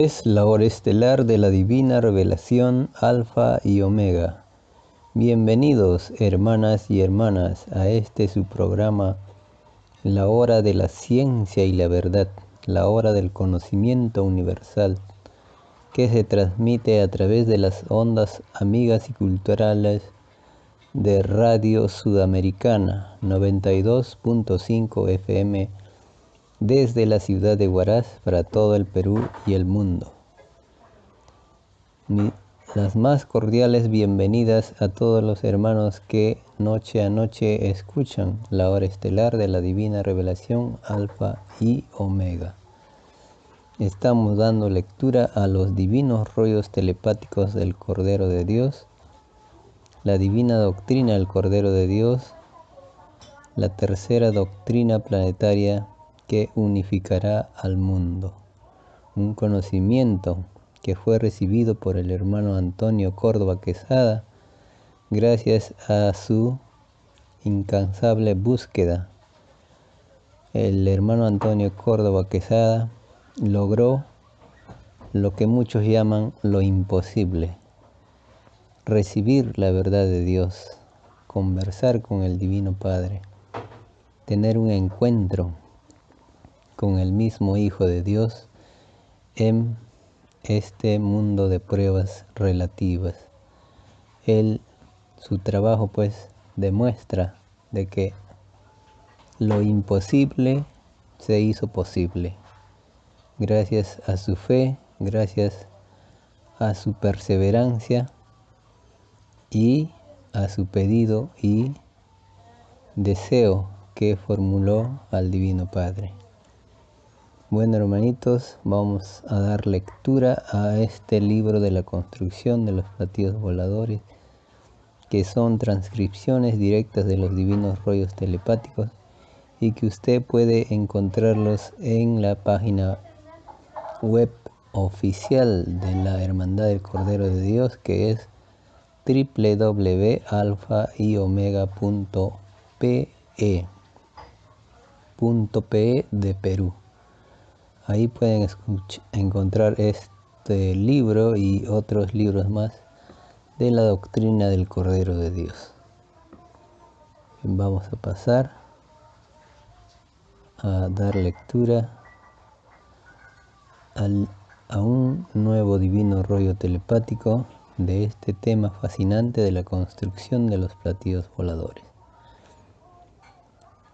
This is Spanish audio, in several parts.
Es la hora estelar de la divina revelación Alfa y Omega. Bienvenidos, hermanas y hermanas, a su programa, la hora de la ciencia y la verdad, la hora del conocimiento universal, que se transmite a través de las ondas amigas y culturales de Radio Sudamericana 92.5 FM desde la ciudad de Huaraz para todo el Perú y el mundo. Las más cordiales bienvenidas a todos los hermanos que noche a noche escuchan la hora estelar de la divina revelación Alfa y Omega. Estamos dando lectura a los divinos rollos telepáticos del Cordero de Dios, la divina doctrina del Cordero de Dios, la tercera doctrina planetaria que unificará al mundo. Un conocimiento que fue recibido por el hermano Antonio Córdoba Quesada gracias a su incansable búsqueda. El hermano Antonio Córdoba Quesada logró lo que muchos llaman lo imposible: recibir la verdad de Dios, conversar con el Divino Padre, tener un encuentro con el mismo Hijo de Dios en este mundo de pruebas relativas. Su trabajo pues demuestra de que lo imposible se hizo posible gracias a su fe, gracias a su perseverancia y a su pedido y deseo que formuló al Divino Padre. Bueno, hermanitos, vamos a dar lectura a este libro de la construcción de los platillos voladores, que son transcripciones directas de los divinos rollos telepáticos y que usted puede encontrarlos en la página web oficial de la Hermandad del Cordero de Dios, que es www.alfayomega.pe de Perú. Ahí pueden encontrar este libro y otros libros más de la doctrina del Cordero de Dios. Vamos a pasar a dar lectura a un nuevo divino rollo telepático de este tema fascinante de la construcción de los platillos voladores.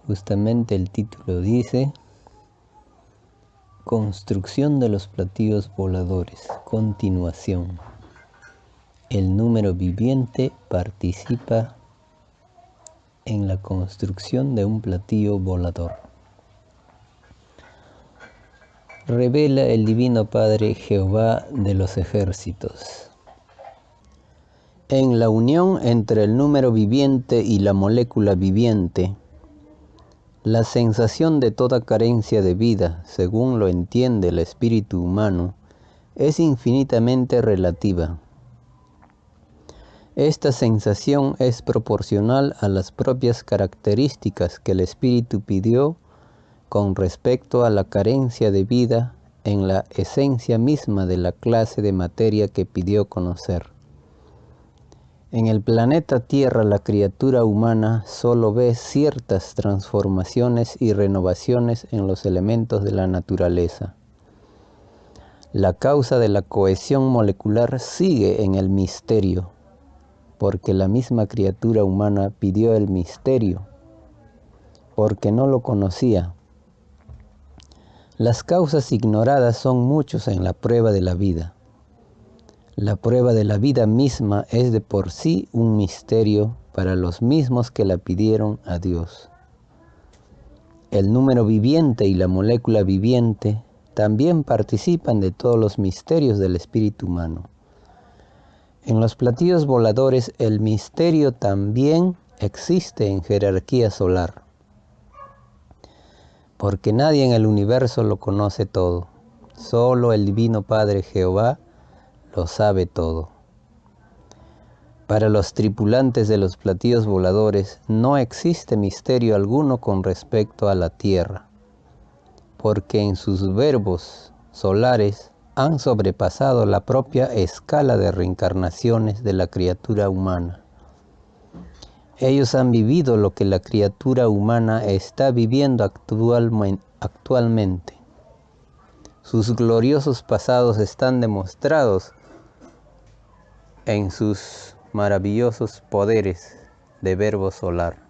Justamente el título dice: Construcción de los platillos voladores, continuación. El número viviente participa en la construcción de un platillo volador. Revela el Divino Padre Jehová de los ejércitos. En la unión entre el número viviente y la molécula viviente, la sensación de toda carencia de vida, según lo entiende el espíritu humano, es infinitamente relativa. Esta sensación es proporcional a las propias características que el espíritu pidió con respecto a la carencia de vida en la esencia misma de la clase de materia que pidió conocer. En el planeta Tierra, la criatura humana solo ve ciertas transformaciones y renovaciones en los elementos de la naturaleza. La causa de la cohesión molecular sigue en el misterio, porque la misma criatura humana pidió el misterio, porque no lo conocía. Las causas ignoradas son muchos en la prueba de la vida. La prueba de la vida misma es de por sí un misterio para los mismos que la pidieron a Dios. El número viviente y la molécula viviente también participan de todos los misterios del espíritu humano. En los platillos voladores el misterio también existe en jerarquía solar, porque nadie en el universo lo conoce todo. Solo el Divino Padre Jehová lo sabe todo. Para los tripulantes de los platillos voladores no existe misterio alguno con respecto a la Tierra, porque en sus verbos solares han sobrepasado la propia escala de reencarnaciones de la criatura humana. Ellos han vivido lo que la criatura humana está viviendo actualmente. Sus gloriosos pasados están demostrados en sus maravillosos poderes de verbo solar.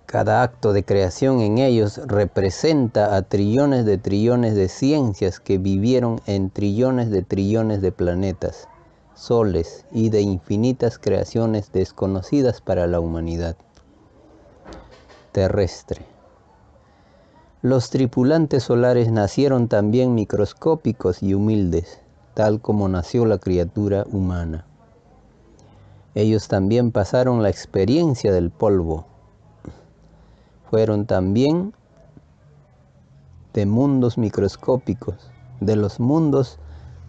Cada acto de creación en ellos representa a trillones de ciencias que vivieron en trillones de planetas, soles y de infinitas creaciones desconocidas para la humanidad terrestre. Los tripulantes solares nacieron también microscópicos y humildes, tal como nació la criatura humana. Ellos también pasaron la experiencia del polvo. Fueron también de mundos microscópicos, de los mundos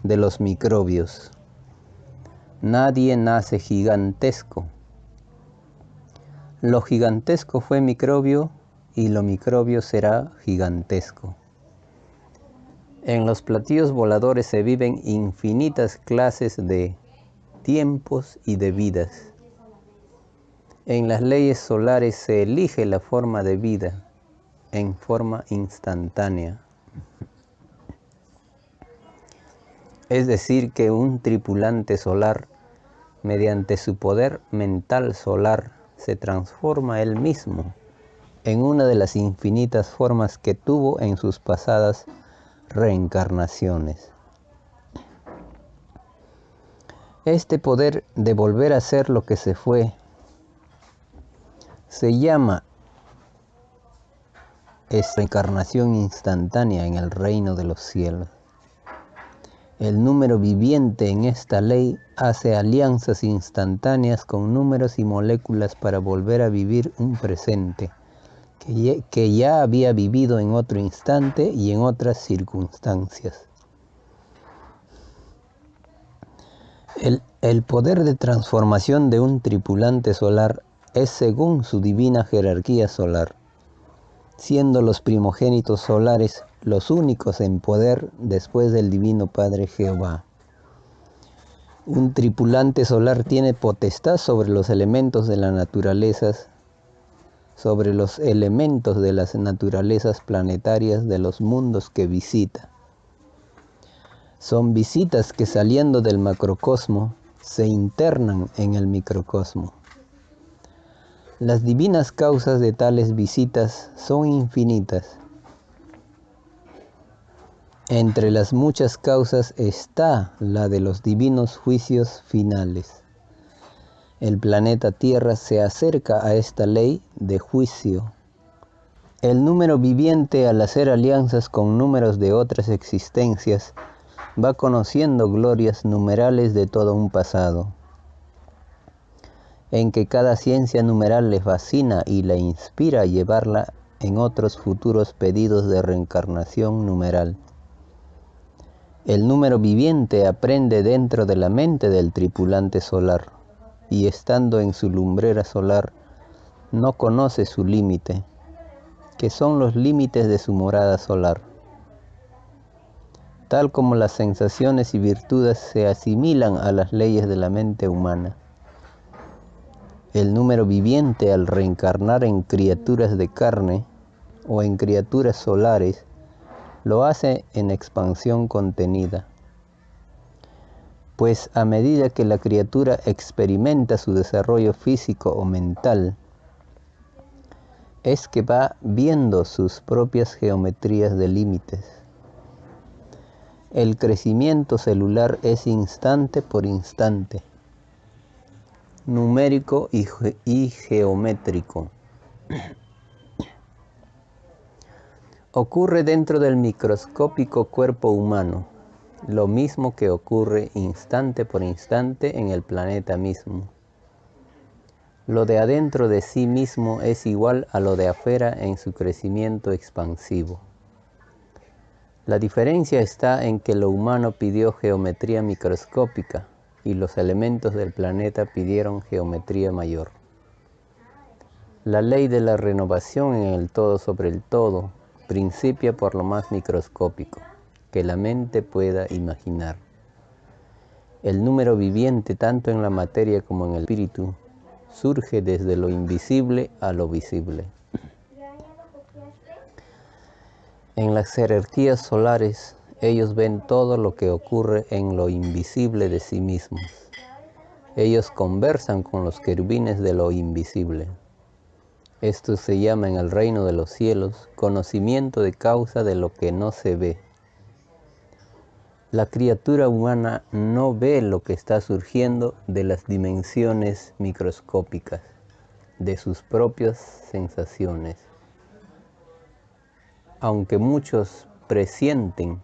de los microbios. Nadie nace gigantesco. Lo gigantesco fue microbio y lo microbio será gigantesco. En los platillos voladores se viven infinitas clases de tiempos y de vidas. En las leyes solares se elige la forma de vida en forma instantánea. Es decir, que un tripulante solar, mediante su poder mental solar, se transforma él mismo en una de las infinitas formas que tuvo en sus pasadas reencarnaciones. Este poder de volver a ser lo que se fue se llama reencarnación instantánea en el reino de los cielos. El número viviente en esta ley hace alianzas instantáneas con números y moléculas para volver a vivir un presente que ya había vivido en otro instante y en otras circunstancias. El poder de transformación de un tripulante solar es según su divina jerarquía solar, siendo los primogénitos solares los únicos en poder después del Divino Padre Jehová. Un tripulante solar tiene potestad sobre los elementos de la naturaleza, sobre los elementos de las naturalezas planetarias de los mundos que visita. Son visitas que saliendo del macrocosmo se internan en el microcosmo. Las divinas causas de tales visitas son infinitas. Entre las muchas causas está la de los divinos juicios finales. El planeta Tierra se acerca a esta ley de juicio. El número viviente, al hacer alianzas con números de otras existencias, va conociendo glorias numerales de todo un pasado, en que cada ciencia numeral le fascina y la inspira a llevarla en otros futuros pedidos de reencarnación numeral. El número viviente aprende dentro de la mente del tripulante solar, y estando en su lumbrera solar, no conoce su límite, que son los límites de su morada solar. Tal como las sensaciones y virtudes se asimilan a las leyes de la mente humana. El número viviente, al reencarnar en criaturas de carne o en criaturas solares, lo hace en expansión contenida. Pues a medida que la criatura experimenta su desarrollo físico o mental, es que va viendo sus propias geometrías de límites. El crecimiento celular es instante por instante, numérico y geométrico. Ocurre dentro del microscópico cuerpo humano, lo mismo que ocurre instante por instante en el planeta mismo. Lo de adentro de sí mismo es igual a lo de afuera en su crecimiento expansivo. La diferencia está en que lo humano pidió geometría microscópica y los elementos del planeta pidieron geometría mayor. La ley de la renovación en el todo sobre el todo principia por lo más microscópico. que la mente pueda imaginar. El número viviente, tanto en la materia como en el espíritu, surge desde lo invisible a lo visible. En las jerarquías solares, ellos ven todo lo que ocurre en lo invisible de sí mismos. Ellos conversan con los querubines de lo invisible. Esto se llama en el reino de los cielos conocimiento de causa de lo que no se ve. La criatura humana no ve lo que está surgiendo de las dimensiones microscópicas, de sus propias sensaciones. Aunque muchos presienten,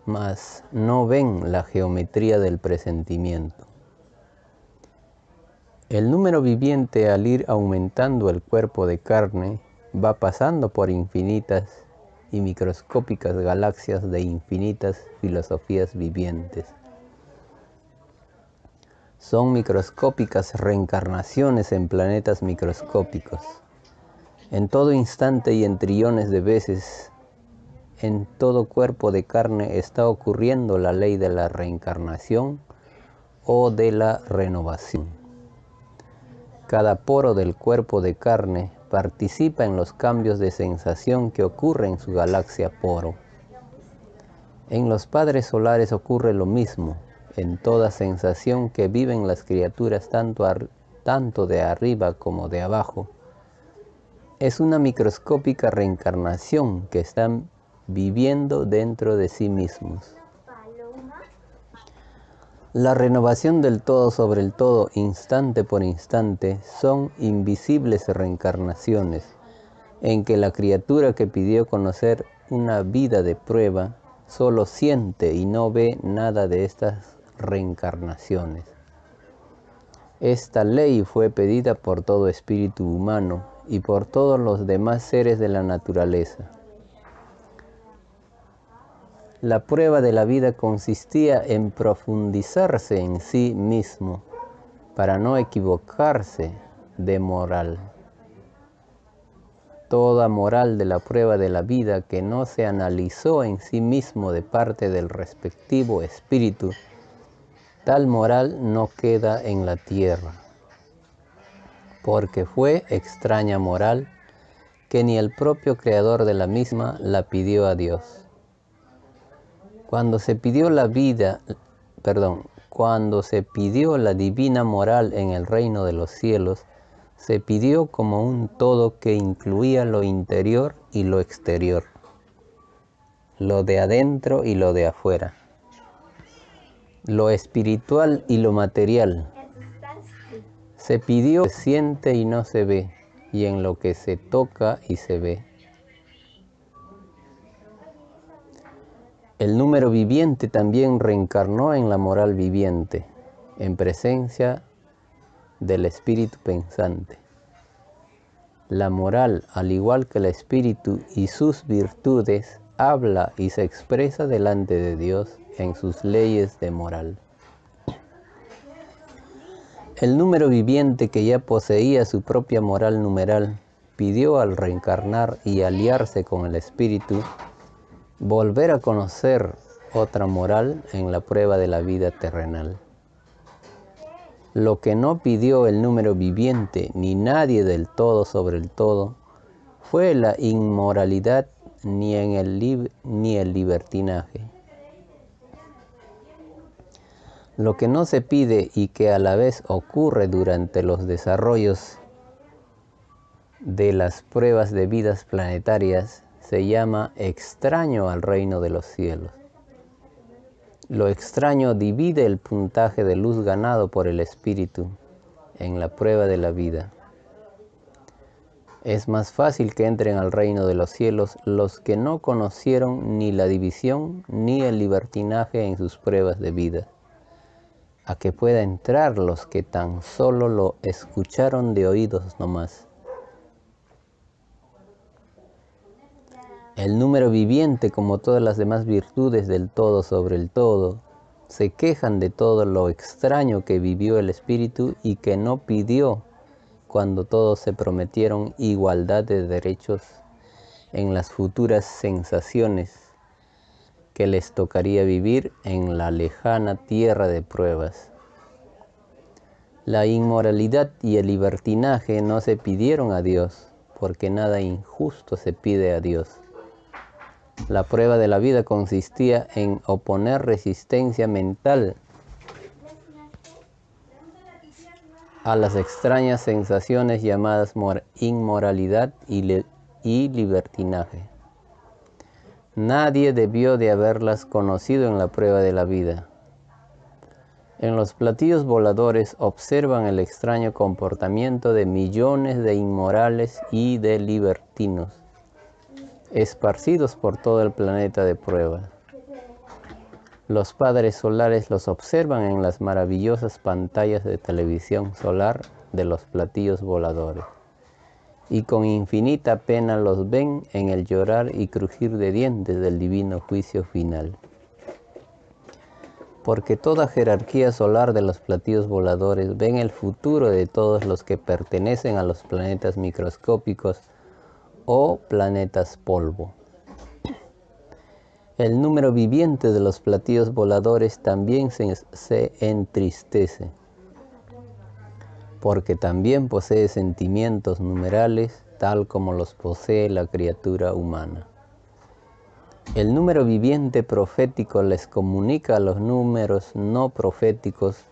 mas no ven la geometría del presentimiento. El número viviente, al ir aumentando el cuerpo de carne, va pasando por infinitas y microscópicas galaxias de infinitas filosofías vivientes. Son microscópicas reencarnaciones en planetas microscópicos. En todo instante y en trillones de veces, en todo cuerpo de carne está ocurriendo la ley de la reencarnación o de la renovación. Cada poro del cuerpo de carne participa en los cambios de sensación que ocurren en su galaxia poro. En los padres solares ocurre lo mismo, en toda sensación que viven las criaturas tanto de arriba como de abajo. Es una microscópica reencarnación que están viviendo dentro de sí mismos. La renovación del todo sobre el todo, instante por instante, son invisibles reencarnaciones, en que la criatura que pidió conocer una vida de prueba, solo siente y no ve nada de estas reencarnaciones. Esta ley fue pedida por todo espíritu humano y por todos los demás seres de la naturaleza. La prueba de la vida consistía en profundizarse en sí mismo para no equivocarse de moral. Toda moral de la prueba de la vida que no se analizó en sí mismo de parte del respectivo espíritu, tal moral no queda en la tierra, porque fue extraña moral que ni el propio creador de la misma la pidió a Dios. Cuando se pidió la divina moral en el reino de los cielos, se pidió como un todo que incluía lo interior y lo exterior, lo de adentro y lo de afuera, lo espiritual y lo material. Se pidió lo que se siente y no se ve, y en lo que se toca y se ve. El número viviente también reencarnó en la moral viviente, en presencia del espíritu pensante. La moral, al igual que el espíritu y sus virtudes, habla y se expresa delante de Dios en sus leyes de moral. El número viviente, que ya poseía su propia moral numeral, pidió al reencarnar y aliarse con el espíritu, volver a conocer otra moral en la prueba de la vida terrenal. Lo que no pidió el número viviente ni nadie del todo sobre el todo fue la inmoralidad ni el libertinaje. Lo que no se pide y que a la vez ocurre durante los desarrollos de las pruebas de vidas planetarias se llama extraño al reino de los cielos. Lo extraño divide el puntaje de luz ganado por el espíritu en la prueba de la vida. Es más fácil que entren al reino de los cielos los que no conocieron ni la división ni el libertinaje en sus pruebas de vida, a que pueda entrar los que tan solo lo escucharon de oídos nomás. El número viviente, como todas las demás virtudes del todo sobre el todo, se quejan de todo lo extraño que vivió el espíritu y que no pidió cuando todos se prometieron igualdad de derechos en las futuras sensaciones, que les tocaría vivir en la lejana tierra de pruebas. La inmoralidad y el libertinaje no se pidieron a Dios, porque nada injusto se pide a Dios. La prueba de la vida consistía en oponer resistencia mental a las extrañas sensaciones llamadas inmoralidad y libertinaje. Nadie debió de haberlas conocido en la prueba de la vida. En los platillos voladores observan el extraño comportamiento de millones de inmorales y de libertinos, esparcidos por todo el planeta de prueba. Los padres solares los observan en las maravillosas pantallas de televisión solar de los platillos voladores, y con infinita pena los ven en el llorar y crujir de dientes del divino juicio final. Porque toda jerarquía solar de los platillos voladores ven el futuro de todos los que pertenecen a los planetas microscópicos o planetas polvo. El número viviente de los platillos voladores también se entristece, porque también posee sentimientos numerales, tal como los posee la criatura humana. El número viviente profético les comunica a los números no proféticos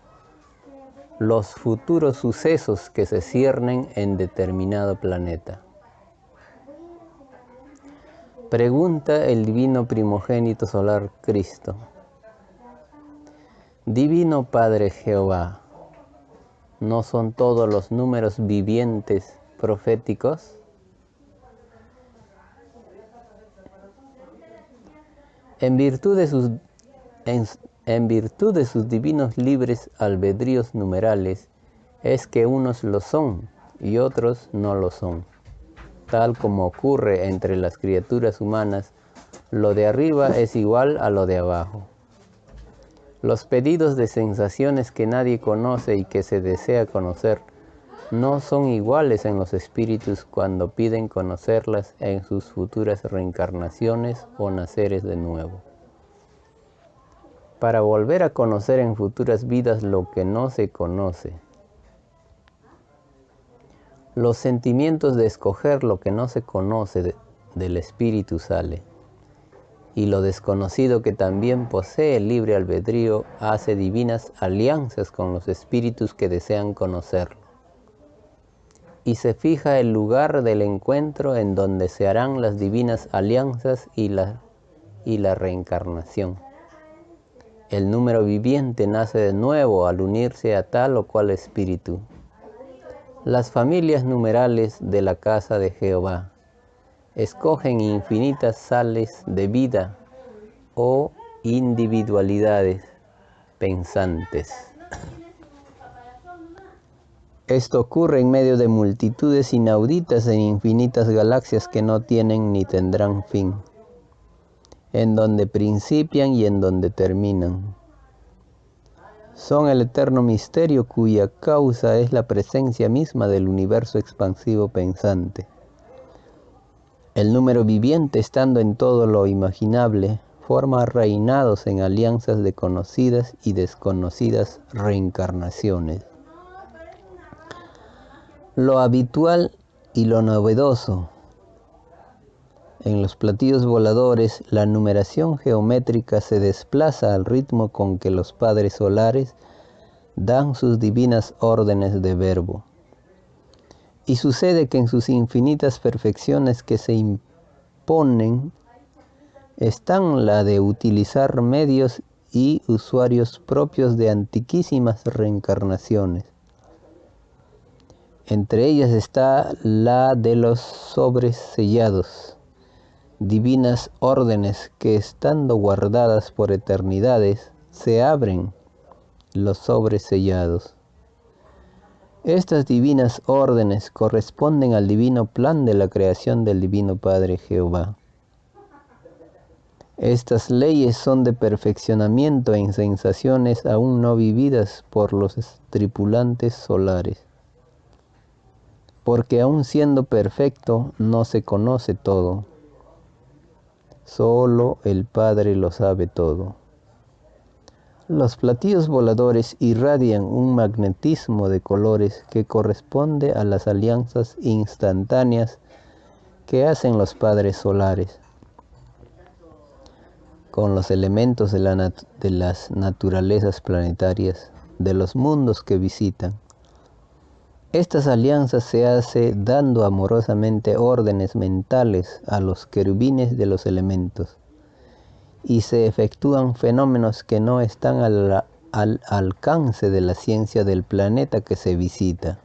los futuros sucesos que se ciernen en determinado planeta. Pregunta el divino primogénito solar Cristo: Divino Padre Jehová, ¿no son todos los números vivientes proféticos? En virtud de sus divinos libres albedríos numerales, es que unos lo son y otros no lo son. Tal como ocurre entre las criaturas humanas, lo de arriba es igual a lo de abajo. Los pedidos de sensaciones que nadie conoce y que se desea conocer, no son iguales en los espíritus cuando piden conocerlas en sus futuras reencarnaciones o naceres de nuevo. Para volver a conocer en futuras vidas lo que no se conoce. Los sentimientos de escoger lo que no se conoce del espíritu sale. Y lo desconocido, que también posee el libre albedrío, hace divinas alianzas con los espíritus que desean conocerlo. Y se fija el lugar del encuentro en donde se harán las divinas alianzas y la reencarnación. El número viviente nace de nuevo al unirse a tal o cual espíritu. Las familias numerales de la casa de Jehová escogen infinitas sales de vida o individualidades pensantes. Esto ocurre en medio de multitudes inauditas en infinitas galaxias que no tienen ni tendrán fin, en donde principian y en donde terminan. Son el eterno misterio cuya causa es la presencia misma del universo expansivo pensante. El número viviente, estando en todo lo imaginable, forma reinados en alianzas de conocidas y desconocidas reencarnaciones. Lo habitual y lo novedoso. En los platillos voladores, la numeración geométrica se desplaza al ritmo con que los padres solares dan sus divinas órdenes de verbo. Y sucede que en sus infinitas perfecciones que se imponen están la de utilizar medios y usuarios propios de antiquísimas reencarnaciones. Entre ellas está la de los sobres sellados, divinas órdenes que, estando guardadas por eternidades, se abren los sobres sellados. Estas divinas órdenes corresponden al divino plan de la creación del Divino Padre Jehová. Estas leyes son de perfeccionamiento en sensaciones aún no vividas por los tripulantes solares. Porque aún siendo perfecto, no se conoce todo. Solo el Padre lo sabe todo. Los platillos voladores irradian un magnetismo de colores que corresponde a las alianzas instantáneas que hacen los padres solares con los elementos de las naturalezas planetarias, de los mundos que visitan. Estas alianzas se hacen dando amorosamente órdenes mentales a los querubines de los elementos, y se efectúan fenómenos que no están al alcance de la ciencia del planeta que se visita.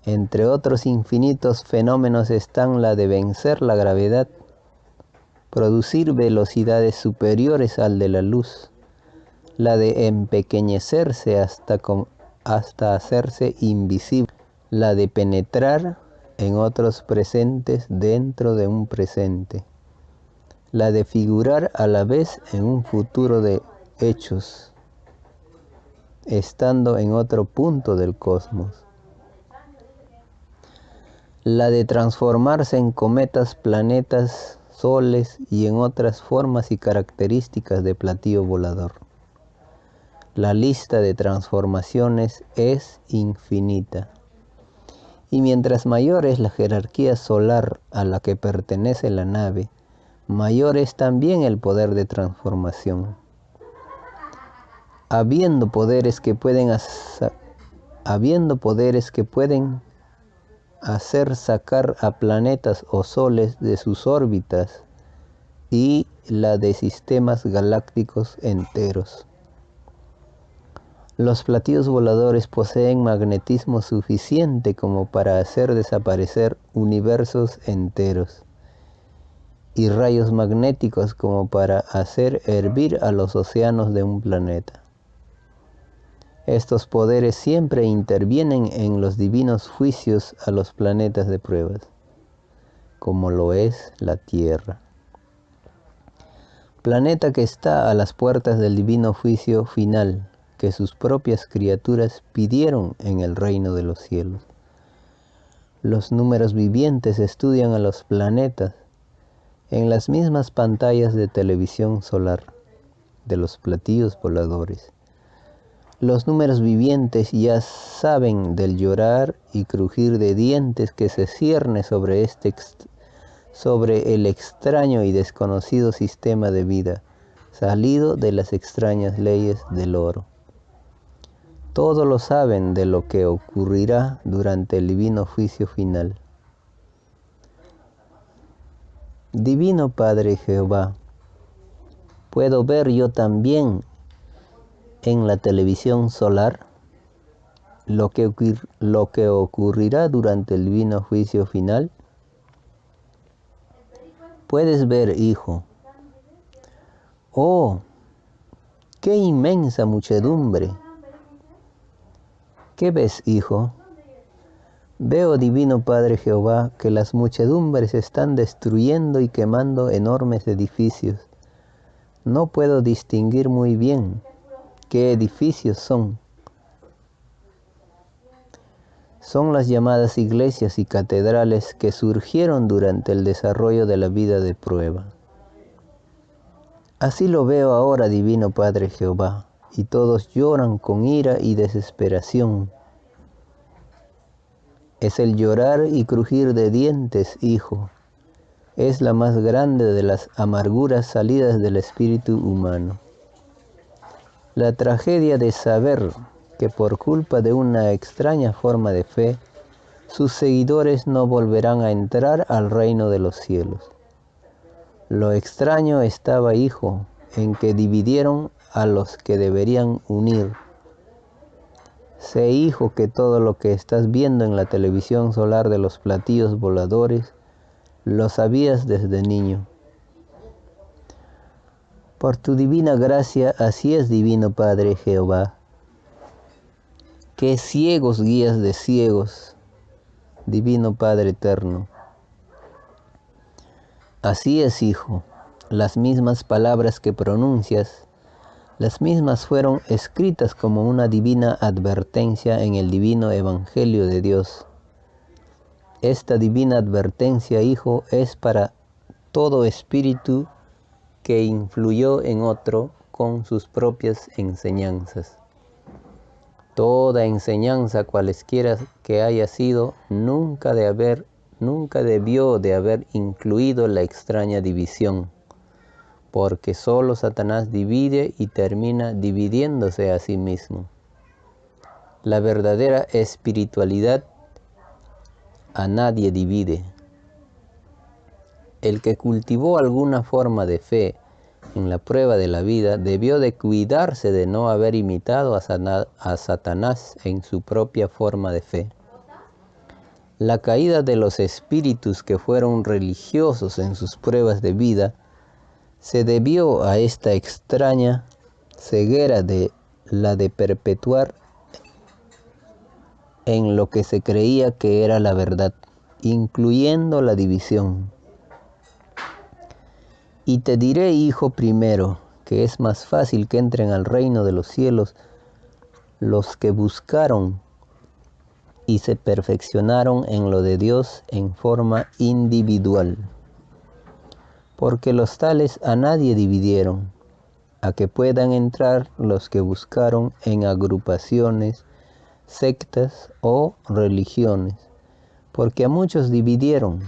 Entre otros infinitos fenómenos están la de vencer la gravedad, producir velocidades superiores al de la luz, la de empequeñecerse hasta hacerse invisible, la de penetrar en otros presentes dentro de un presente, la de figurar a la vez en un futuro de hechos, estando en otro punto del cosmos, la de transformarse en cometas, planetas, soles y en otras formas y características de platillo volador. La lista de transformaciones es infinita. Y mientras mayor es la jerarquía solar a la que pertenece la nave, mayor es también el poder de transformación. Habiendo poderes que pueden hacer sacar a planetas o soles de sus órbitas y la de sistemas galácticos enteros. Los platillos voladores poseen magnetismo suficiente como para hacer desaparecer universos enteros y rayos magnéticos como para hacer hervir a los océanos de un planeta. Estos poderes siempre intervienen en los divinos juicios a los planetas de pruebas, como lo es la Tierra. Planeta que está a las puertas del divino juicio final, que sus propias criaturas pidieron en el reino de los cielos. Los números vivientes estudian a los planetas en las mismas pantallas de televisión solar de los platillos voladores. Los números vivientes ya saben del llorar y crujir de dientes que se cierne sobre el extraño y desconocido sistema de vida, salido de las extrañas leyes del oro. Todo lo saben de lo que ocurrirá durante el divino juicio final. Divino Padre Jehová, ¿puedo ver yo también en la televisión solar lo que ocurrirá durante el divino juicio final? Puedes ver, hijo. Oh, qué inmensa muchedumbre. ¿Qué ves, hijo? Veo, Divino Padre Jehová, que las muchedumbres están destruyendo y quemando enormes edificios. No puedo distinguir muy bien qué edificios son. Son las llamadas iglesias y catedrales que surgieron durante el desarrollo de la vida de prueba. Así lo veo ahora, Divino Padre Jehová, y todos lloran con ira y desesperación. Es el llorar y crujir de dientes, hijo. Es la más grande de las amarguras salidas del espíritu humano. La tragedia de saber que por culpa de una extraña forma de fe, sus seguidores no volverán a entrar al reino de los cielos. Lo extraño estaba, hijo, en que dividieron a los que deberían unir. Sé, hijo, que todo lo que estás viendo en la televisión solar de los platillos voladores, lo sabías desde niño. Por tu divina gracia, así es, Divino Padre Jehová. Qué ciegos guías de ciegos, Divino Padre eterno. Así es, hijo, las mismas palabras que pronuncias, las mismas fueron escritas como una divina advertencia en el divino Evangelio de Dios. Esta divina advertencia, hijo, es para todo espíritu que influyó en otro con sus propias enseñanzas. Toda enseñanza, cualesquiera que haya sido, nunca debió de haber incluido la extraña división, porque solo Satanás divide y termina dividiéndose a sí mismo. La verdadera espiritualidad a nadie divide. El que cultivó alguna forma de fe en la prueba de la vida debió de cuidarse de no haber imitado a Satanás en su propia forma de fe. La caída de los espíritus que fueron religiosos en sus pruebas de vida se debió a esta extraña ceguera de la de perpetuar en lo que se creía que era la verdad, incluyendo la división. Y te diré, hijo, primero, que es más fácil que entren al reino de los cielos los que buscaron y se perfeccionaron en lo de Dios en forma individual. Porque los tales a nadie dividieron, a que puedan entrar los que buscaron en agrupaciones, sectas o religiones, porque a muchos dividieron.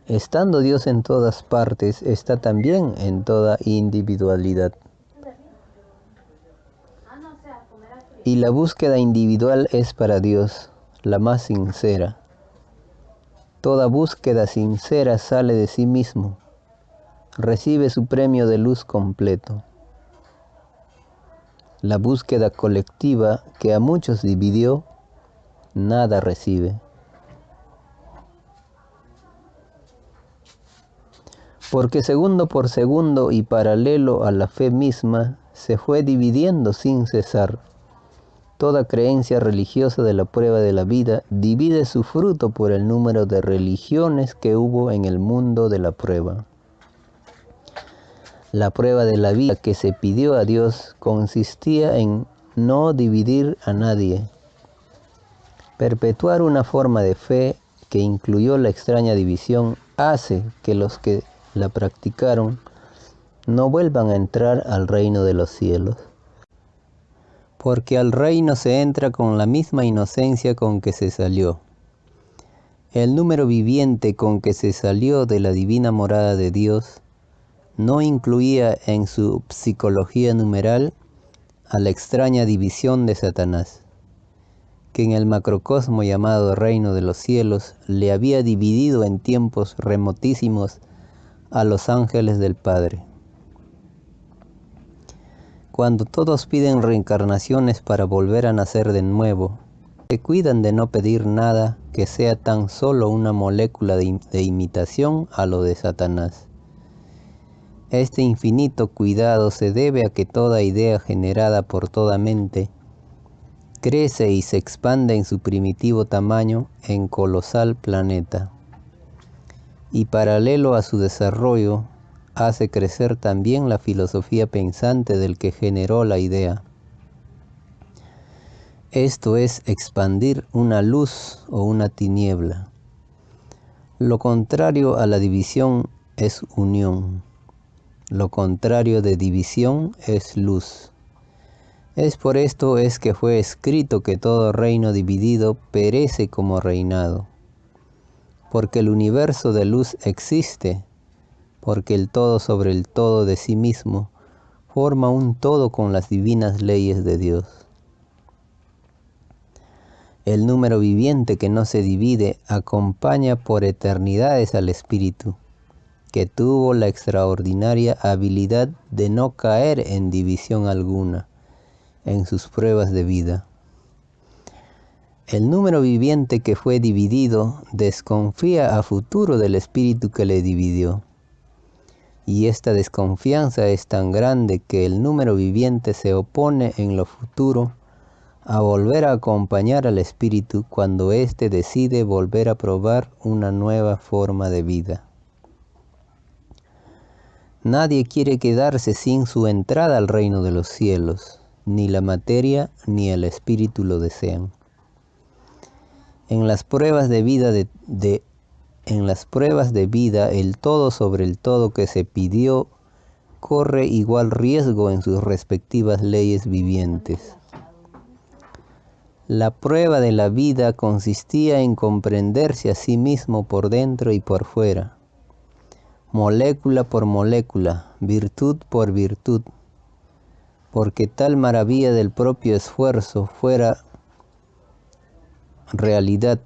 Estando Dios en todas partes, está también en toda individualidad. Y la búsqueda individual es para Dios la más sincera. Toda búsqueda sincera sale de sí mismo, recibe su premio de luz completo. La búsqueda colectiva que a muchos dividió, nada recibe. Porque segundo por segundo y paralelo a la fe misma, se fue dividiendo sin cesar. Toda creencia religiosa de la prueba de la vida divide su fruto por el número de religiones que hubo en el mundo de la prueba. La prueba de la vida que se pidió a Dios consistía en no dividir a nadie. Perpetuar una forma de fe que incluyó la extraña división hace que los que la practicaron no vuelvan a entrar al reino de los cielos. Porque al reino se entra con la misma inocencia con que se salió. El número viviente con que se salió de la divina morada de Dios no incluía en su psicología numeral a la extraña división de Satanás, que en el macrocosmo llamado reino de los cielos le había dividido en tiempos remotísimos a los ángeles del Padre. Cuando todos piden reencarnaciones para volver a nacer de nuevo, se cuidan de no pedir nada que sea tan solo una molécula de imitación a lo de Satanás. Este infinito cuidado se debe a que toda idea generada por toda mente crece y se expande en su primitivo tamaño en colosal planeta. Y paralelo a su desarrollo, hace crecer también la filosofía pensante del que generó la idea. Esto es expandir una luz o una tiniebla. Lo contrario a la división es unión. Lo contrario de división es luz. Es por esto es que fue escrito que todo reino dividido perece como reinado. Porque el universo de luz existe, porque el todo sobre el todo de sí mismo forma un todo con las divinas leyes de Dios. El número viviente que no se divide acompaña por eternidades al Espíritu, que tuvo la extraordinaria habilidad de no caer en división alguna en sus pruebas de vida. El número viviente que fue dividido desconfía a futuro del espíritu que le dividió. Y esta desconfianza es tan grande que el número viviente se opone en lo futuro a volver a acompañar al espíritu cuando éste decide volver a probar una nueva forma de vida. Nadie quiere quedarse sin su entrada al reino de los cielos, ni la materia ni el espíritu lo desean. En las pruebas de vida En las pruebas de vida, el todo sobre el todo que se pidió corre igual riesgo en sus respectivas leyes vivientes. La prueba de la vida consistía en comprenderse a sí mismo por dentro y por fuera, molécula por molécula, virtud por virtud, porque tal maravilla del propio esfuerzo fuera realidad.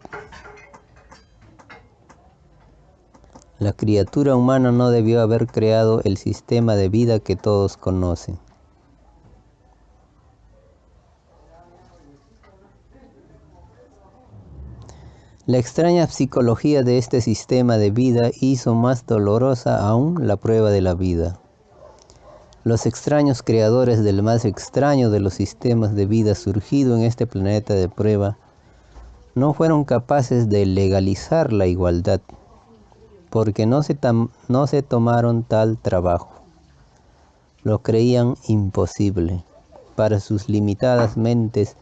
La criatura humana no debió haber creado el sistema de vida que todos conocen. La extraña psicología de este sistema de vida hizo más dolorosa aún la prueba de la vida. Los extraños creadores del más extraño de los sistemas de vida surgido en este planeta de prueba no fueron capaces de legalizar la igualdad, porque no se tomaron tal trabajo. Lo creían imposible. Para sus limitadas mentes,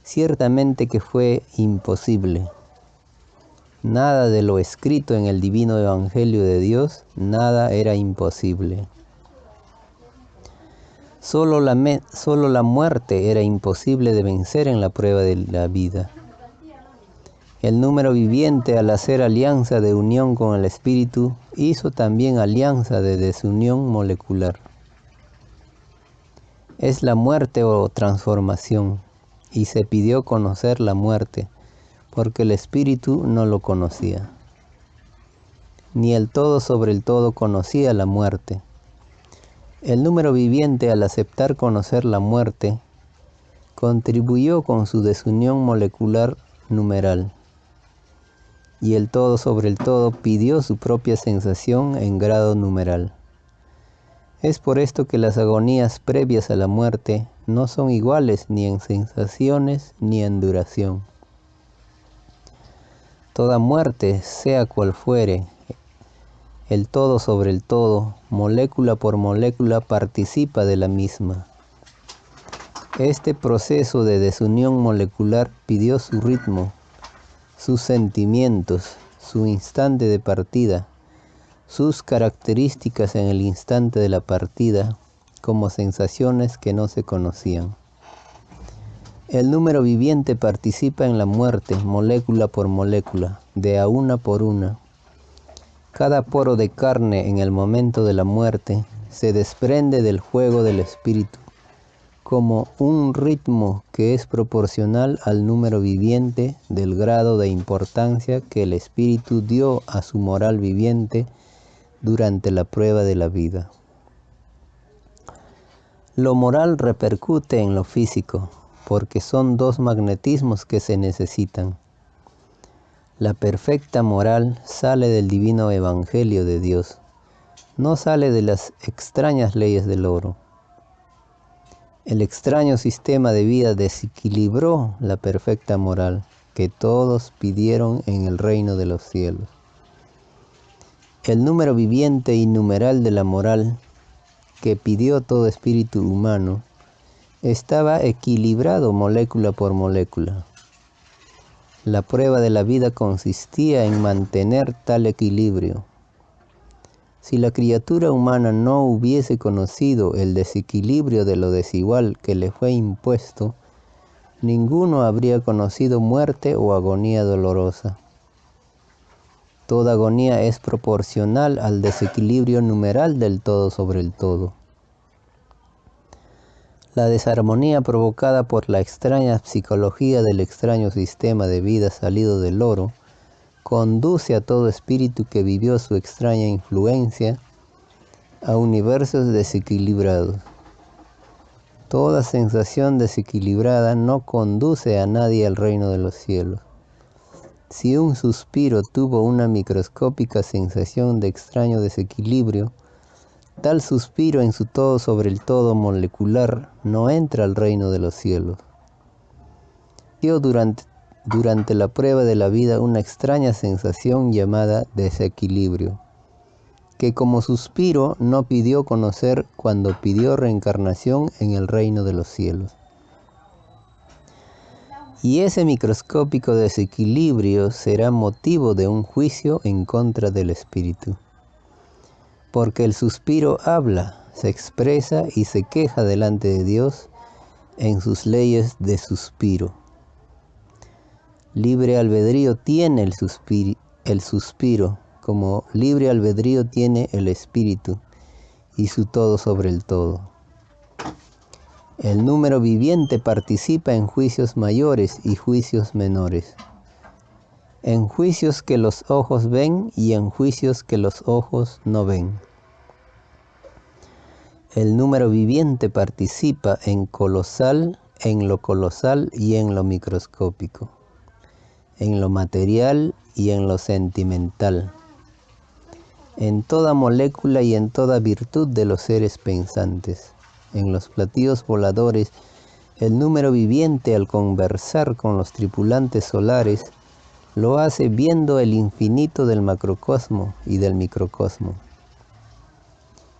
ciertamente que fue imposible. Nada de lo escrito en el divino Evangelio de Dios, nada era imposible. Solo la muerte era imposible de vencer en la prueba de la vida. El número viviente, al hacer alianza de unión con el espíritu, hizo también alianza de desunión molecular. Es la muerte o transformación, y se pidió conocer la muerte, porque el espíritu no lo conocía. Ni el todo sobre el todo conocía la muerte. El número viviente, al aceptar conocer la muerte, contribuyó con su desunión molecular numeral. Y el todo sobre el todo pidió su propia sensación en grado numeral. Es por esto que las agonías previas a la muerte no son iguales ni en sensaciones ni en duración. Toda muerte, sea cual fuere, el todo sobre el todo, molécula por molécula, participa de la misma. Este proceso de desunión molecular pidió su ritmo, sus sentimientos, su instante de partida, sus características en el instante de la partida, como sensaciones que no se conocían. El número viviente participa en la muerte, molécula por molécula, de a una por una. Cada poro de carne en el momento de la muerte se desprende del juego del espíritu, como un ritmo que es proporcional al número viviente del grado de importancia que el espíritu dio a su moral viviente durante la prueba de la vida. Lo moral repercute en lo físico, porque son dos magnetismos que se necesitan. La perfecta moral sale del divino Evangelio de Dios, no sale de las extrañas leyes del oro. El extraño sistema de vida desequilibró la perfecta moral que todos pidieron en el reino de los cielos. El número viviente y numeral de la moral que pidió todo espíritu humano estaba equilibrado molécula por molécula. La prueba de la vida consistía en mantener tal equilibrio. Si la criatura humana no hubiese conocido el desequilibrio de lo desigual que le fue impuesto, ninguno habría conocido muerte o agonía dolorosa. Toda agonía es proporcional al desequilibrio numeral del todo sobre el todo. La desarmonía provocada por la extraña psicología del extraño sistema de vida salido del oro conduce a todo espíritu que vivió su extraña influencia a universos desequilibrados. Toda sensación desequilibrada no conduce a nadie al reino de los cielos. Si un suspiro tuvo una microscópica sensación de extraño desequilibrio, tal suspiro en su todo sobre el todo molecular no entra al reino de los cielos. Dio durante la prueba de la vida una extraña sensación llamada desequilibrio, que como suspiro no pidió conocer cuando pidió reencarnación en el reino de los cielos. Y ese microscópico desequilibrio será motivo de un juicio en contra del espíritu. Porque el suspiro habla, se expresa y se queja delante de Dios en sus leyes de suspiro. Libre albedrío tiene el suspiro, como libre albedrío tiene el espíritu y su todo sobre el todo. El número viviente participa en juicios mayores y juicios menores, en juicios que los ojos ven y en juicios que los ojos no ven. El número viviente participa en lo colosal y en lo microscópico, en lo material y en lo sentimental, en toda molécula y en toda virtud de los seres pensantes. En los platillos voladores, el número viviente al conversar con los tripulantes solares lo hace viendo el infinito del macrocosmo y del microcosmo.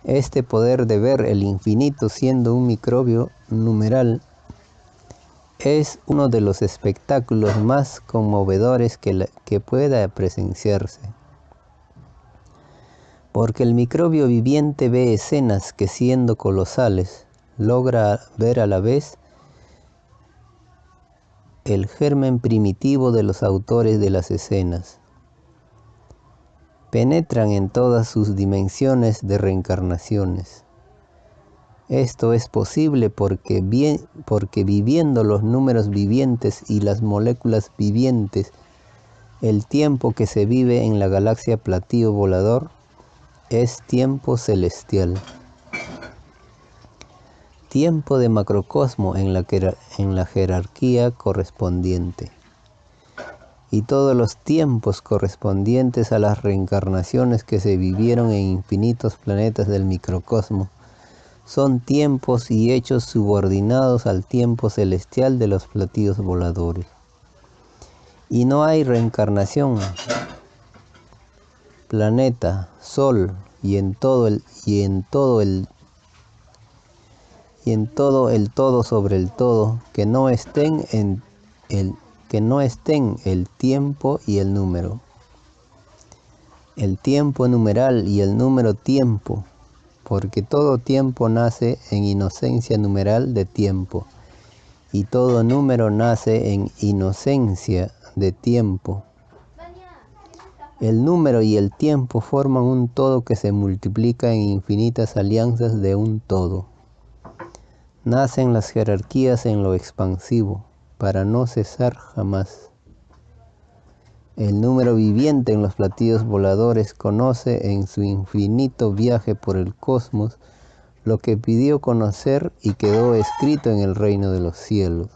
Este poder de ver el infinito siendo un microbio numeral es uno de los espectáculos más conmovedores que pueda presenciarse. Porque el microbio viviente ve escenas que siendo colosales, logra ver a la vez el germen primitivo de los autores de las escenas. Penetran en todas sus dimensiones de reencarnaciones. Esto es posible porque viviendo los números vivientes y las moléculas vivientes, el tiempo que se vive en la galaxia platillo volador es tiempo celestial. Tiempo de macrocosmo en la jerarquía correspondiente. Y todos los tiempos correspondientes a las reencarnaciones que se vivieron en infinitos planetas del microcosmo son tiempos y hechos subordinados al tiempo celestial de los platillos voladores. Y no hay reencarnación, planeta, sol y en todo el todo sobre el todo que no estén el tiempo y el número. El tiempo numeral y el número tiempo, porque todo tiempo nace en inocencia numeral de tiempo, y todo número nace en inocencia de tiempo. El número y el tiempo forman un todo que se multiplica en infinitas alianzas de un todo. Nacen las jerarquías en lo expansivo, para no cesar jamás. El número viviente en los platillos voladores conoce en su infinito viaje por el cosmos lo que pidió conocer y quedó escrito en el reino de los cielos.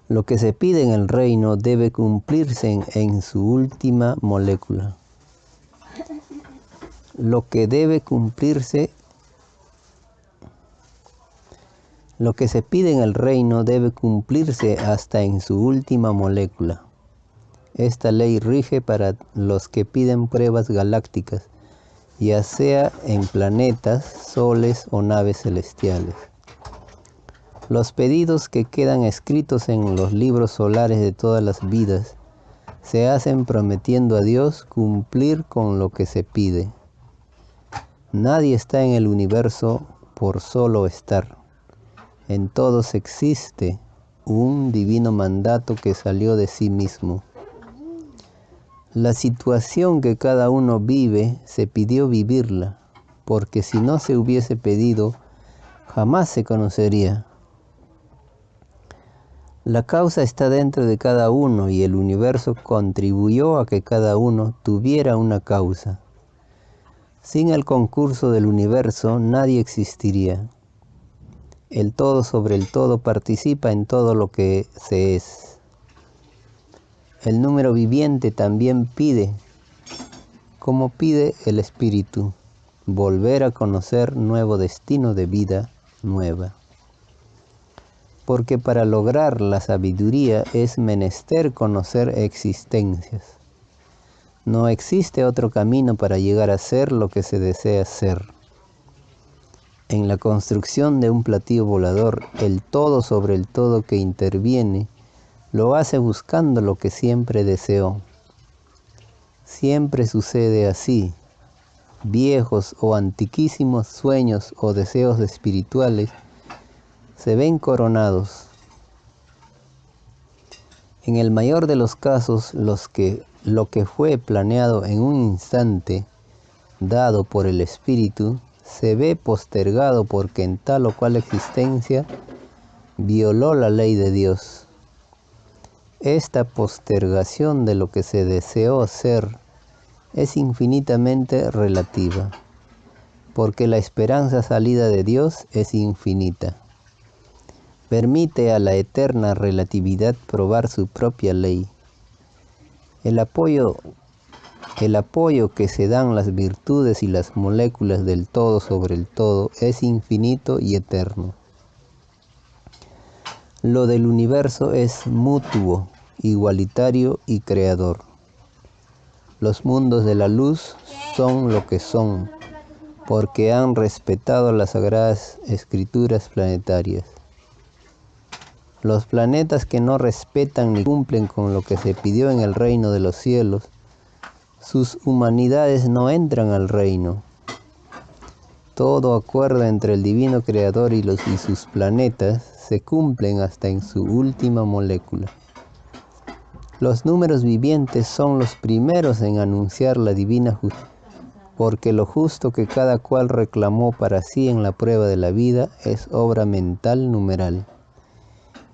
Lo que se pide en el reino debe cumplirse en su última molécula. Lo que se pide en el reino debe cumplirse hasta en su última molécula. Esta ley rige para los que piden pruebas galácticas, ya sea en planetas, soles o naves celestiales. Los pedidos que quedan escritos en los libros solares de todas las vidas se hacen prometiendo a Dios cumplir con lo que se pide. Nadie está en el universo por solo estar. En todos existe un divino mandato que salió de sí mismo. La situación que cada uno vive se pidió vivirla, porque si no se hubiese pedido, jamás se conocería. La causa está dentro de cada uno y el universo contribuyó a que cada uno tuviera una causa. Sin el concurso del universo nadie existiría. El todo sobre el todo participa en todo lo que se es. El número viviente también pide, como pide el espíritu, volver a conocer nuevo destino de vida nueva. Porque para lograr la sabiduría es menester conocer existencias. No existe otro camino para llegar a ser lo que se desea ser. En la construcción de un platillo volador, el todo sobre el todo que interviene lo hace buscando lo que siempre deseó. Siempre sucede así. Viejos o antiquísimos sueños o deseos espirituales se ven coronados. En el mayor de los casos, lo que fue planeado en un instante dado por el espíritu se ve postergado porque en tal o cual existencia violó la ley de Dios. Esta postergación de lo que se deseó ser es infinitamente relativa, porque la esperanza salida de Dios es infinita. Permite a la eterna relatividad probar su propia ley. El apoyo que se dan las virtudes y las moléculas del todo sobre el todo es infinito y eterno. Lo del universo es mutuo, igualitario y creador. Los mundos de la luz son lo que son, porque han respetado las sagradas escrituras planetarias. Los planetas que no respetan ni cumplen con lo que se pidió en el reino de los cielos, sus humanidades no entran al reino. Todo acuerdo entre el divino creador y sus planetas se cumplen hasta en su última molécula. Los números vivientes son los primeros en anunciar la divina justicia, porque lo justo que cada cual reclamó para sí en la prueba de la vida es obra mental numeral.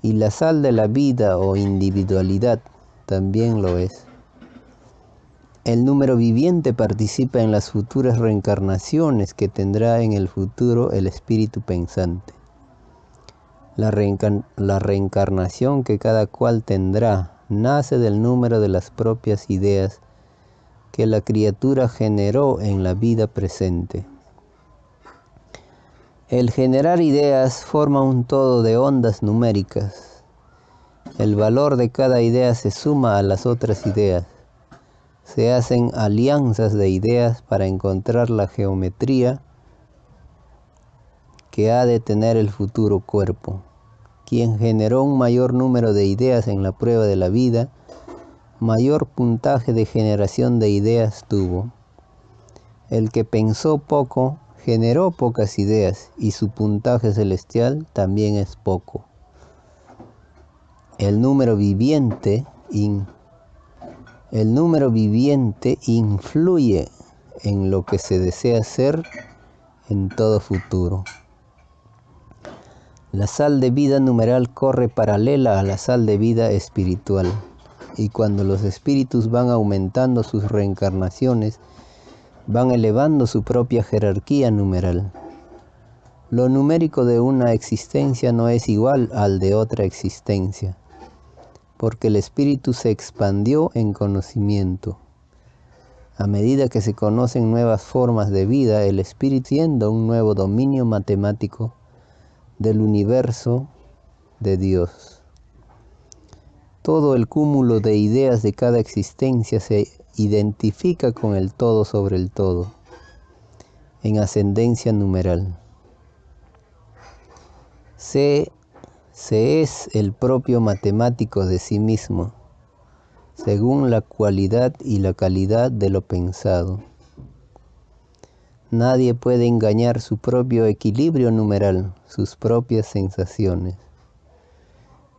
Y la sal de la vida o individualidad también lo es. El número viviente participa en las futuras reencarnaciones que tendrá en el futuro el espíritu pensante. La reencarnación que cada cual tendrá nace del número de las propias ideas que la criatura generó en la vida presente. El generar ideas forma un todo de ondas numéricas. El valor de cada idea se suma a las otras ideas. Se hacen alianzas de ideas para encontrar la geometría que ha de tener el futuro cuerpo. Quien generó un mayor número de ideas en la prueba de la vida, mayor puntaje de generación de ideas tuvo. El que pensó poco, generó pocas ideas y su puntaje celestial también es poco. El número viviente influye en lo que se desea ser en todo futuro. La sal de vida numeral corre paralela a la sal de vida espiritual, y cuando los espíritus van aumentando sus reencarnaciones, van elevando su propia jerarquía numeral. Lo numérico de una existencia no es igual al de otra existencia, porque el espíritu se expandió en conocimiento. A medida que se conocen nuevas formas de vida, el espíritu siendo un nuevo dominio matemático del universo de Dios. Todo el cúmulo de ideas de cada existencia se identifica con el todo sobre el todo, en ascendencia numeral. Se es el propio matemático de sí mismo, según la cualidad y la calidad de lo pensado. Nadie puede engañar su propio equilibrio numeral, sus propias sensaciones.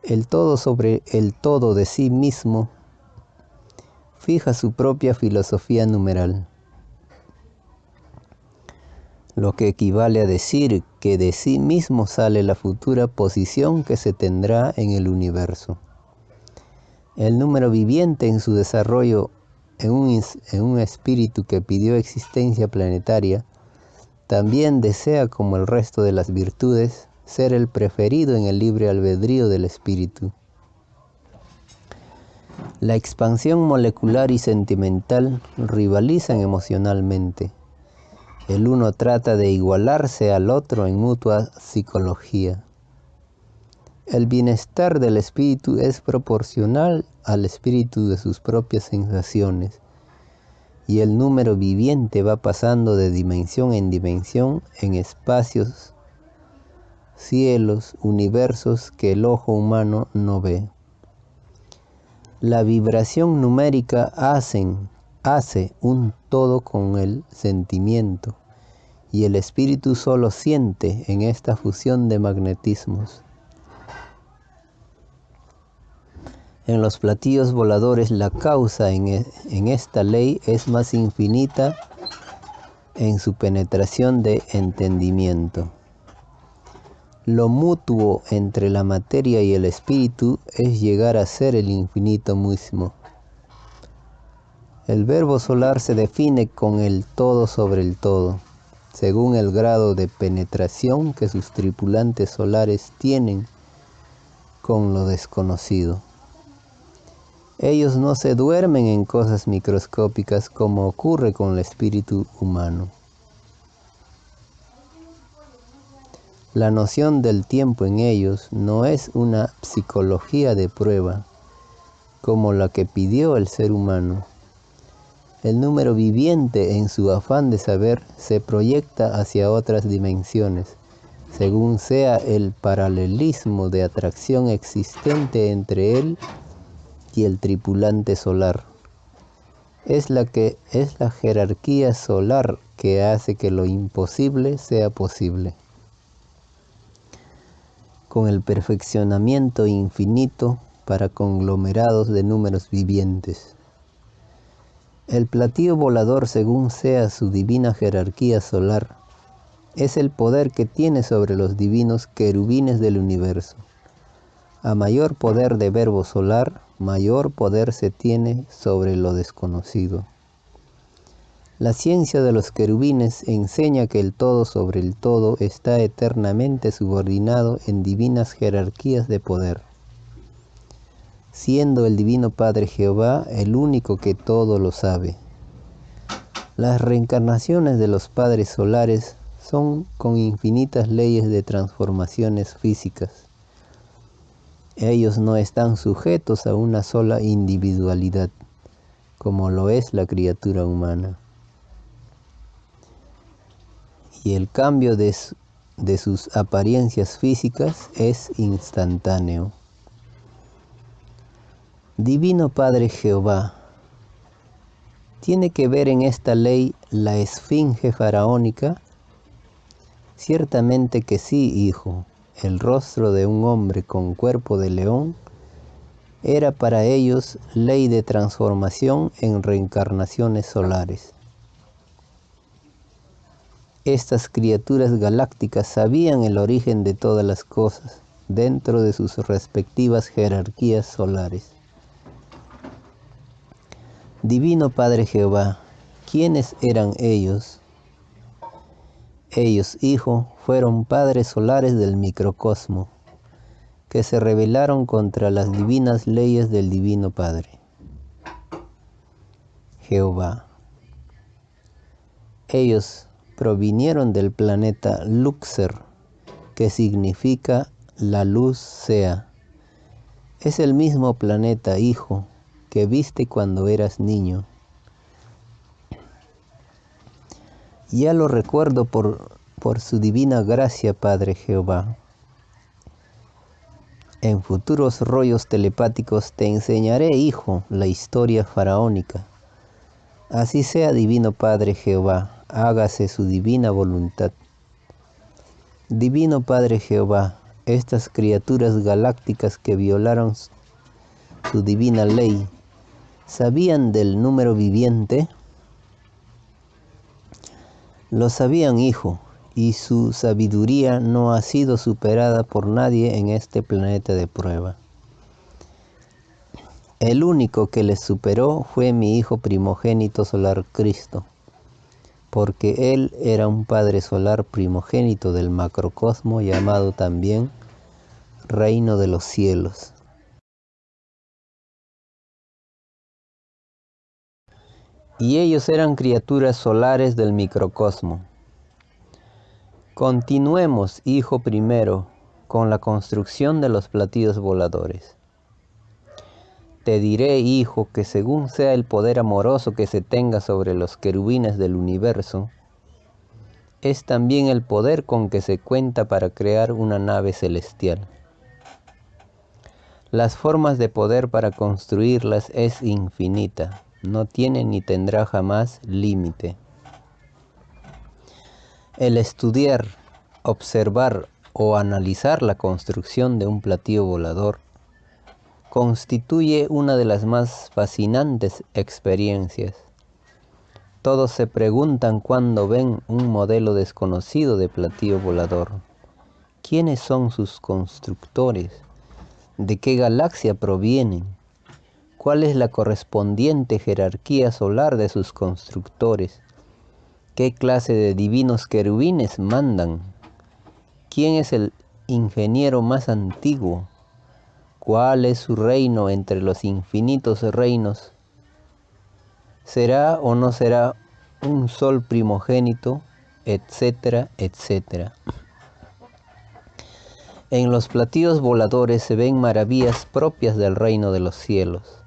El todo sobre el todo de sí mismo fija su propia filosofía numeral, lo que equivale a decir que de sí mismo sale la futura posición que se tendrá en el universo. El número viviente en su desarrollo en un espíritu que pidió existencia planetaria, también desea, como el resto de las virtudes, ser el preferido en el libre albedrío del espíritu. La expansión molecular y sentimental rivalizan emocionalmente. El uno trata de igualarse al otro en mutua psicología. El bienestar del espíritu es proporcional al espíritu de sus propias sensaciones, y el número viviente va pasando de dimensión en dimensión en espacios, cielos, universos que el ojo humano no ve. La vibración numérica hace un todo con el sentimiento, y el espíritu solo siente en esta fusión de magnetismos. En los platillos voladores la causa en esta ley es más infinita en su penetración de entendimiento. Lo mutuo entre la materia y el espíritu es llegar a ser el infinito mismo. El verbo solar se define con el todo sobre el todo, según el grado de penetración que sus tripulantes solares tienen con lo desconocido. Ellos no se duermen en cosas microscópicas como ocurre con el espíritu humano. La noción del tiempo en ellos no es una psicología de prueba, como la que pidió el ser humano. El número viviente, en su afán de saber, se proyecta hacia otras dimensiones, según sea el paralelismo de atracción existente entre él y el tripulante solar. Es la jerarquía solar que hace que lo imposible sea posible. Con el perfeccionamiento infinito para conglomerados de números vivientes. El platillo volador, según sea su divina jerarquía solar, es el poder que tiene sobre los divinos querubines del universo. A mayor poder de verbo solar, mayor poder se tiene sobre lo desconocido. La ciencia de los querubines enseña que el todo sobre el todo está eternamente subordinado en divinas jerarquías de poder, siendo el Divino Padre Jehová el único que todo lo sabe. Las reencarnaciones de los padres solares son con infinitas leyes de transformaciones físicas. Ellos no están sujetos a una sola individualidad, como lo es la criatura humana. Y el cambio de sus apariencias físicas es instantáneo. Divino Padre Jehová, ¿tiene que ver en esta ley la esfinge faraónica? Ciertamente que sí, hijo. El rostro de un hombre con cuerpo de león era para ellos ley de transformación en reencarnaciones solares. Estas criaturas galácticas sabían el origen de todas las cosas dentro de sus respectivas jerarquías solares. Divino Padre Jehová, ¿quiénes eran ellos? Ellos, hijo, fueron padres solares del microcosmo, que se rebelaron contra las divinas leyes del Divino Padre. Jehová. Ellos provinieron del planeta Luxor, que significa la luz sea. Es el mismo planeta, hijo, que viste cuando eras niño. Ya lo recuerdo por su divina gracia, Padre Jehová. En futuros rollos telepáticos te enseñaré, hijo, la historia faraónica. Así sea, Divino Padre Jehová, hágase su divina voluntad. Divino Padre Jehová, estas criaturas galácticas que violaron su divina ley, ¿sabían del número viviente? Lo sabían, hijo, y su sabiduría no ha sido superada por nadie en este planeta de prueba. El único que les superó fue mi hijo primogénito solar Cristo, porque él era un padre solar primogénito del macrocosmo llamado también Reino de los Cielos. Y ellos eran criaturas solares del microcosmo. Continuemos, hijo primero, con la construcción de los platillos voladores. Te diré, hijo, que según sea el poder amoroso que se tenga sobre los querubines del universo, es también el poder con que se cuenta para crear una nave celestial. Las formas de poder para construirlas es infinita, no tiene ni tendrá jamás límite. El estudiar, observar o analizar la construcción de un platillo volador constituye una de las más fascinantes experiencias. Todos se preguntan cuando ven un modelo desconocido de platillo volador. ¿Quiénes son sus constructores? ¿De qué galaxia provienen? ¿Cuál es la correspondiente jerarquía solar de sus constructores? ¿Qué clase de divinos querubines mandan? ¿Quién es el ingeniero más antiguo? ¿Cuál es su reino entre los infinitos reinos? ¿Será o no será un sol primogénito? Etcétera, etcétera. En los platillos voladores se ven maravillas propias del reino de los cielos,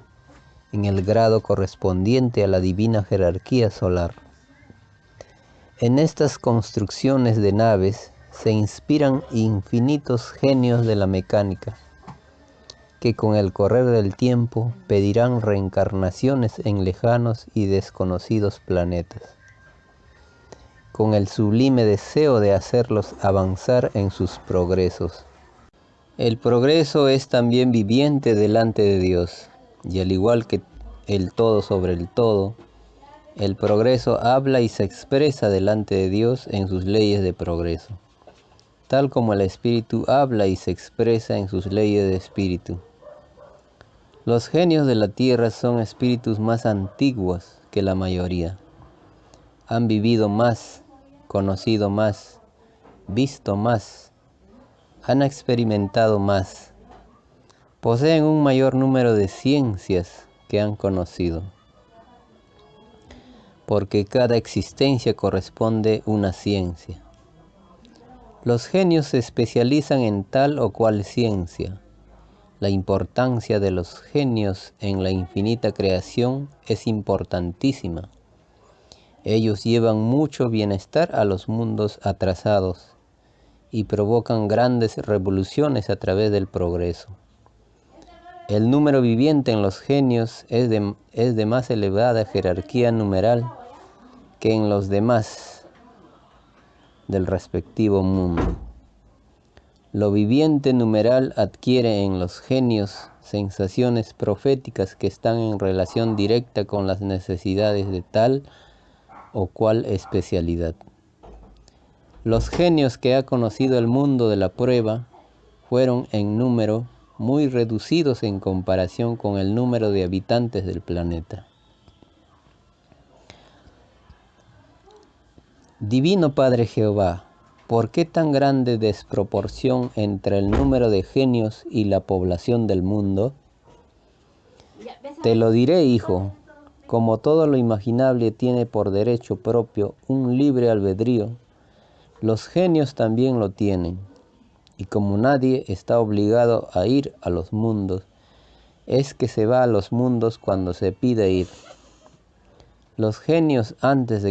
en el grado correspondiente a la divina jerarquía solar. En estas construcciones de naves se inspiran infinitos genios de la mecánica, que con el correr del tiempo pedirán reencarnaciones en lejanos y desconocidos planetas, con el sublime deseo de hacerlos avanzar en sus progresos. El progreso es también viviente delante de Dios, y al igual que el todo sobre el todo, el progreso habla y se expresa delante de Dios en sus leyes de progreso, tal como el espíritu habla y se expresa en sus leyes de espíritu. Los genios de la tierra son espíritus más antiguos que la mayoría. Han vivido más, conocido más, visto más, han experimentado más. Poseen un mayor número de ciencias que han conocido, porque cada existencia corresponde una ciencia. Los genios se especializan en tal o cual ciencia. La importancia de los genios en la infinita creación es importantísima. Ellos llevan mucho bienestar a los mundos atrasados y provocan grandes revoluciones a través del progreso. El número viviente en los genios es de más elevada jerarquía numeral que en los demás del respectivo mundo. Lo viviente numeral adquiere en los genios sensaciones proféticas que están en relación directa con las necesidades de tal o cual especialidad. Los genios que ha conocido el mundo de la prueba fueron en número muy reducidos en comparación con el número de habitantes del planeta. Divino Padre Jehová, ¿por qué tan grande desproporción entre el número de genios y la población del mundo? Te lo diré, hijo, como todo lo imaginable tiene por derecho propio un libre albedrío, los genios también lo tienen, y como nadie está obligado a ir a los mundos, es que se va a los mundos cuando se pide ir. Los genios antes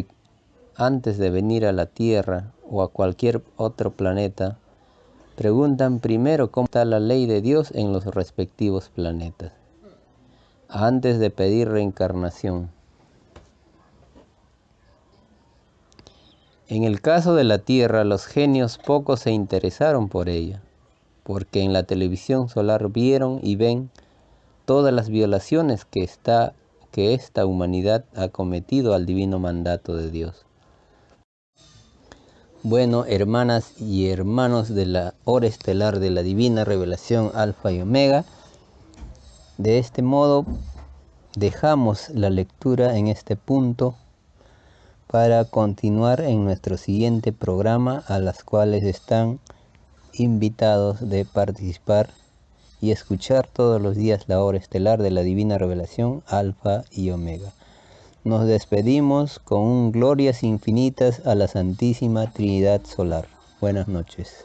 de venir a la Tierra o a cualquier otro planeta, preguntan primero cómo está la ley de Dios en los respectivos planetas, antes de pedir reencarnación. En el caso de la Tierra, los genios poco se interesaron por ella, porque en la televisión solar vieron y ven todas las violaciones que esta humanidad ha cometido al divino mandato de Dios. Bueno, hermanas y hermanos de la hora estelar de la divina revelación Alfa y Omega, de este modo dejamos la lectura en este punto para continuar en nuestro siguiente programa, a las cuales están invitados de participar y escuchar todos los días la hora estelar de la divina revelación Alfa y Omega. Nos despedimos con un glorias infinitas a la Santísima Trinidad Solar. Buenas noches.